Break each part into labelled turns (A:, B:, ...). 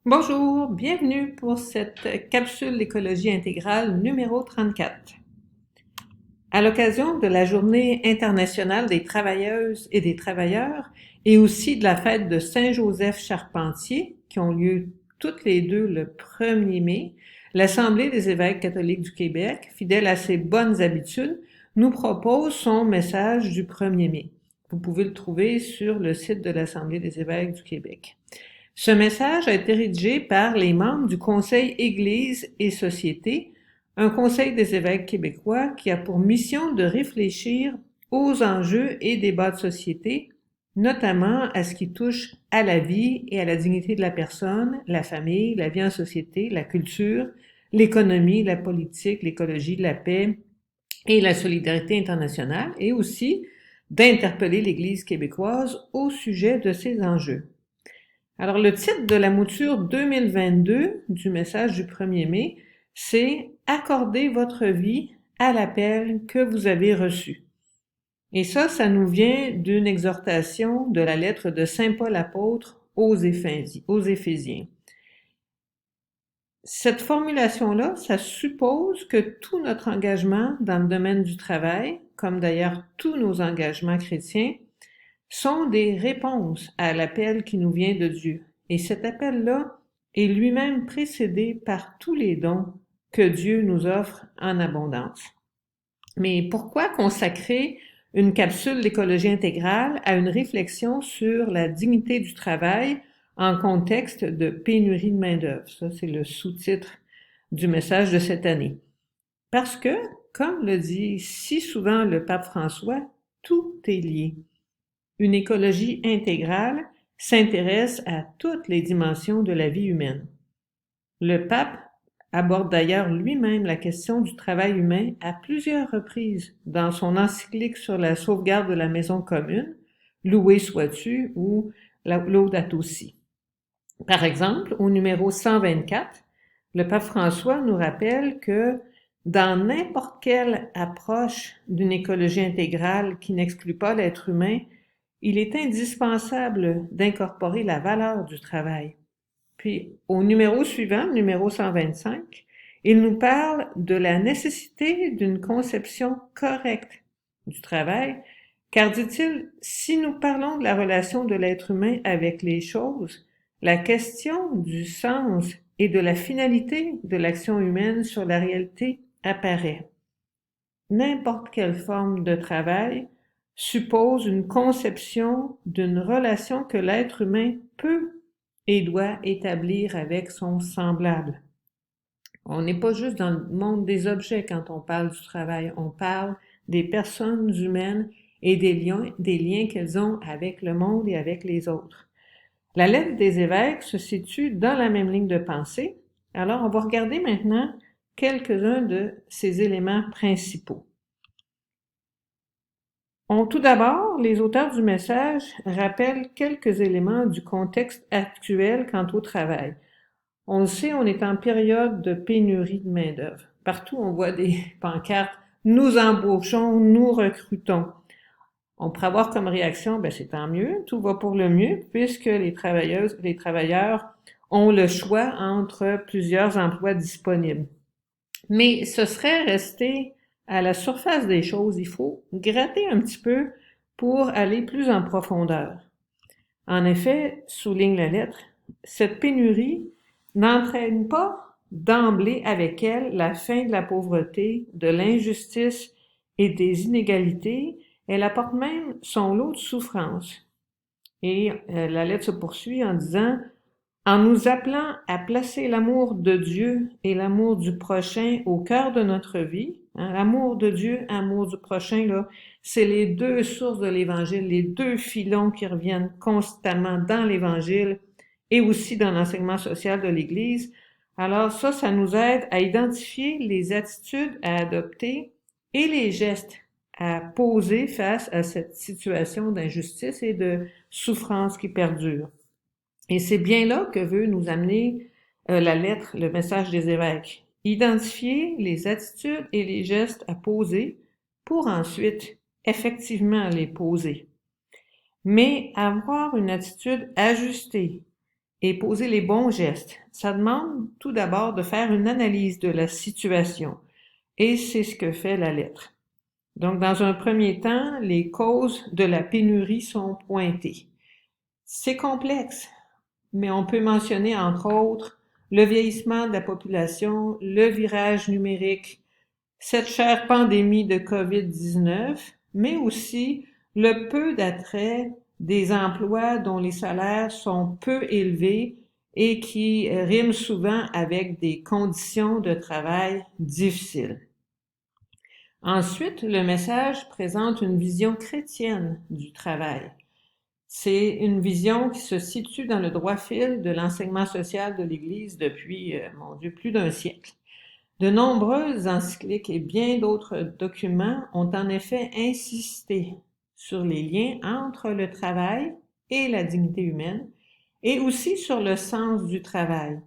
A: Bonjour, bienvenue pour cette capsule d'écologie intégrale numéro 34. À l'occasion de la Journée internationale des travailleuses et des travailleurs et aussi de la fête de Saint-Joseph Charpentier, qui ont lieu toutes les deux le 1er mai, l'Assemblée des évêques catholiques du Québec, fidèle à ses bonnes habitudes, nous propose son message du 1er mai. Vous pouvez le trouver sur le site de l'Assemblée des évêques du Québec. Ce message a été rédigé par les membres du Conseil Église et Société, un conseil des évêques québécois qui a pour mission de réfléchir aux enjeux et débats de société, notamment à ce qui touche à la vie et à la dignité de la personne, la famille, la vie en société, la culture, l'économie, la politique, l'écologie, la paix et la solidarité internationale, et aussi d'interpeller l'Église québécoise au sujet de ces enjeux. Alors, le titre de la mouture 2022 du message du 1er mai, c'est « Accordez votre vie à l'appel que vous avez reçu ». Et ça nous vient d'une exhortation de la lettre de Saint Paul apôtre aux Éphésiens. Cette formulation-là, ça suppose que tout notre engagement dans le domaine du travail, comme d'ailleurs tous nos engagements chrétiens, sont des réponses à l'appel qui nous vient de Dieu. Et cet appel-là est lui-même précédé par tous les dons que Dieu nous offre en abondance. Mais pourquoi consacrer une capsule d'écologie intégrale à une réflexion sur la dignité du travail en contexte de pénurie de main-d'œuvre? Ça, c'est le sous-titre du message de cette année. Parce que, comme le dit si souvent le pape François, tout est lié. Une écologie intégrale s'intéresse à toutes les dimensions de la vie humaine. Le pape aborde d'ailleurs lui-même la question du travail humain à plusieurs reprises dans son encyclique sur la sauvegarde de la maison commune, Loué sois-tu ou Laudato si. Par exemple, au numéro 124, le pape François nous rappelle que dans n'importe quelle approche d'une écologie intégrale qui n'exclut pas l'être humain, il est indispensable d'incorporer la valeur du travail. Puis, au numéro suivant, numéro 125, il nous parle de la nécessité d'une conception correcte du travail, car, dit-il, si nous parlons de la relation de l'être humain avec les choses, la question du sens et de la finalité de l'action humaine sur la réalité apparaît. N'importe quelle forme de travail suppose une conception d'une relation que l'être humain peut et doit établir avec son semblable. On n'est pas juste dans le monde des objets quand on parle du travail, on parle des personnes humaines et des liens qu'elles ont avec le monde et avec les autres. La lettre des évêques se situe dans la même ligne de pensée. Alors, on va regarder maintenant quelques-uns de ces éléments principaux. Tout d'abord, les auteurs du message rappellent quelques éléments du contexte actuel quant au travail. On le sait, on est en période de pénurie de main-d'œuvre. Partout, on voit des pancartes « Nous embauchons, nous recrutons ». On pourrait avoir comme réaction, c'est tant mieux, tout va pour le mieux, puisque les travailleurs ont le choix entre plusieurs emplois disponibles. Mais ce serait rester à la surface des choses. Il faut gratter un petit peu pour aller plus en profondeur. En effet, souligne la lettre, cette pénurie n'entraîne pas d'emblée avec elle la fin de la pauvreté, de l'injustice et des inégalités. Elle apporte même son lot de souffrance. Et la lettre se poursuit en disant « En nous appelant à placer l'amour de Dieu et l'amour du prochain au cœur de notre vie, l'amour de Dieu, l'amour du prochain, là, c'est les deux sources de l'Évangile, les deux filons qui reviennent constamment dans l'Évangile et aussi dans l'enseignement social de l'Église. Alors ça nous aide à identifier les attitudes à adopter et les gestes à poser face à cette situation d'injustice et de souffrance qui perdure. Et c'est bien là que veut nous amener la lettre, le message des évêques. Identifier les attitudes et les gestes à poser pour ensuite effectivement les poser. Mais avoir une attitude ajustée et poser les bons gestes. Ça demande tout d'abord de faire une analyse de la situation et c'est ce que fait la lettre. Donc, dans un premier temps, les causes de la pénurie sont pointées. C'est complexe, mais on peut mentionner entre autres le vieillissement de la population, le virage numérique, cette chère pandémie de COVID-19, mais aussi le peu d'attrait des emplois dont les salaires sont peu élevés et qui riment souvent avec des conditions de travail difficiles. Ensuite, le message présente une vision chrétienne du travail. C'est une vision qui se situe dans le droit fil de l'enseignement social de l'Église depuis, plus d'un siècle. De nombreuses encycliques et bien d'autres documents ont en effet insisté sur les liens entre le travail et la dignité humaine et aussi sur le sens du travail.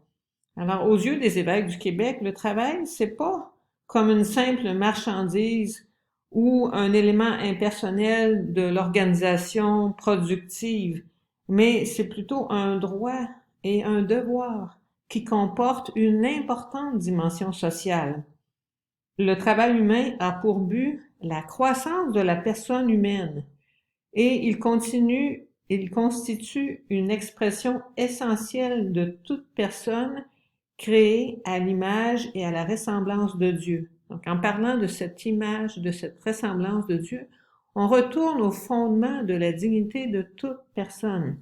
A: Alors, aux yeux des évêques du Québec, le travail, c'est pas comme une simple marchandise ou un élément impersonnel de l'organisation productive, mais c'est plutôt un droit et un devoir qui comporte une importante dimension sociale. Le travail humain a pour but la croissance de la personne humaine et il constitue une expression essentielle de toute personne créée à l'image et à la ressemblance de Dieu. Donc, en parlant de cette image, de cette ressemblance de Dieu, on retourne au fondement de la dignité de toute personne.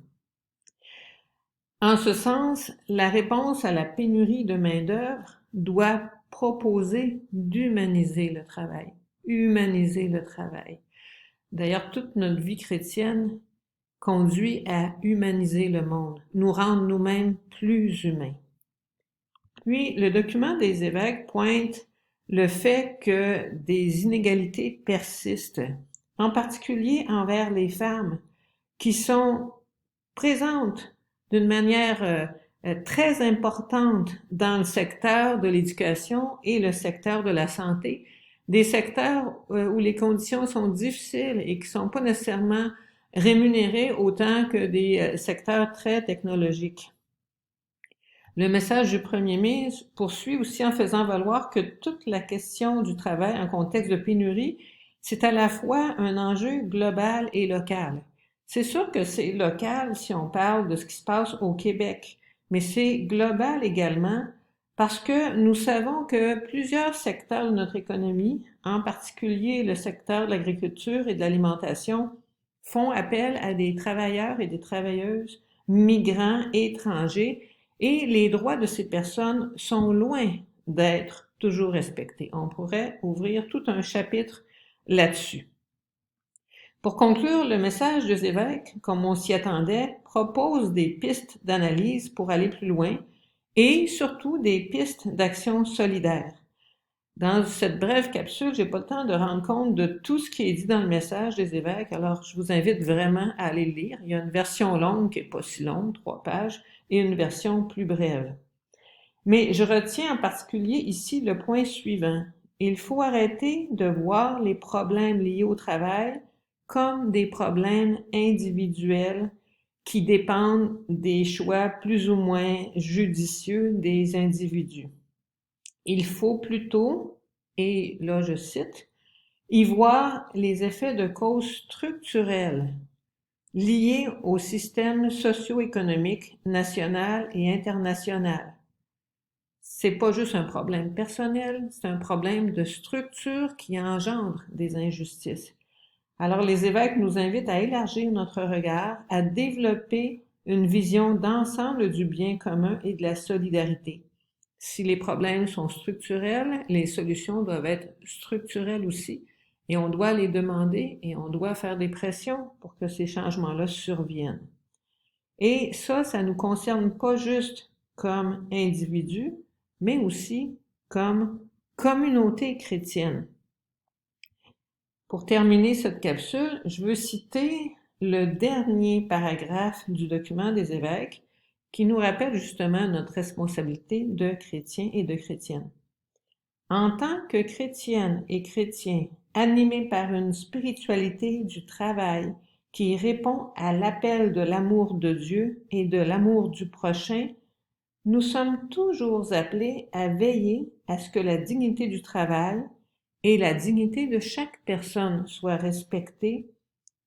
A: En ce sens, la réponse à la pénurie de main-d'œuvre doit proposer d'humaniser le travail. Humaniser le travail. D'ailleurs, toute notre vie chrétienne conduit à humaniser le monde, nous rendre nous-mêmes plus humains. Puis, le document des évêques pointe le fait que des inégalités persistent, en particulier envers les femmes, qui sont présentes d'une manière très importante dans le secteur de l'éducation et le secteur de la santé, des secteurs où les conditions sont difficiles et qui sont pas nécessairement rémunérés autant que des secteurs très technologiques. Le message du 1er mai poursuit aussi en faisant valoir que toute la question du travail en contexte de pénurie, c'est à la fois un enjeu global et local. C'est sûr que c'est local si on parle de ce qui se passe au Québec, mais c'est global également parce que nous savons que plusieurs secteurs de notre économie, en particulier le secteur de l'agriculture et de l'alimentation, font appel à des travailleurs et des travailleuses migrants et étrangers et les droits de ces personnes sont loin d'être toujours respectés. On pourrait ouvrir tout un chapitre là-dessus. Pour conclure, le message des évêques, comme on s'y attendait, propose des pistes d'analyse pour aller plus loin et surtout des pistes d'action solidaire. Dans cette brève capsule, j'ai pas le temps de rendre compte de tout ce qui est dit dans le message des évêques, alors je vous invite vraiment à aller le lire. Il y a une version longue qui est pas si longue, 3 pages, et une version plus brève. Mais je retiens en particulier ici le point suivant. Il faut arrêter de voir les problèmes liés au travail comme des problèmes individuels qui dépendent des choix plus ou moins judicieux des individus. Il faut plutôt, et là je cite, y voir les effets de causes structurelles liées au système socio-économique national et international. C'est pas juste un problème personnel, c'est un problème de structure qui engendre des injustices. Alors les évêques nous invitent à élargir notre regard, à développer une vision d'ensemble du bien commun et de la solidarité. Si les problèmes sont structurels, les solutions doivent être structurelles aussi, et on doit les demander et on doit faire des pressions pour que ces changements-là surviennent. Et ça nous concerne pas juste comme individus, mais aussi comme communauté chrétienne. Pour terminer cette capsule, je veux citer le dernier paragraphe du document des évêques qui nous rappelle justement notre responsabilité de chrétiens et de chrétiennes. En tant que chrétiennes et chrétiens animés par une spiritualité du travail qui répond à l'appel de l'amour de Dieu et de l'amour du prochain, nous sommes toujours appelés à veiller à ce que la dignité du travail et la dignité de chaque personne soient respectées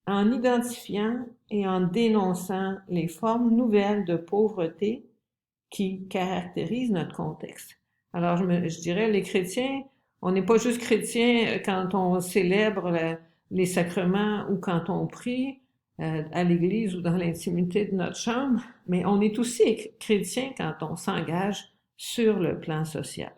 A: en identifiant et en dénonçant les formes nouvelles de pauvreté qui caractérisent notre contexte. Alors, je dirais, les chrétiens, on n'est pas juste chrétiens quand on célèbre les sacrements ou quand on prie à l'église ou dans l'intimité de notre chambre, mais on est aussi chrétien quand on s'engage sur le plan social.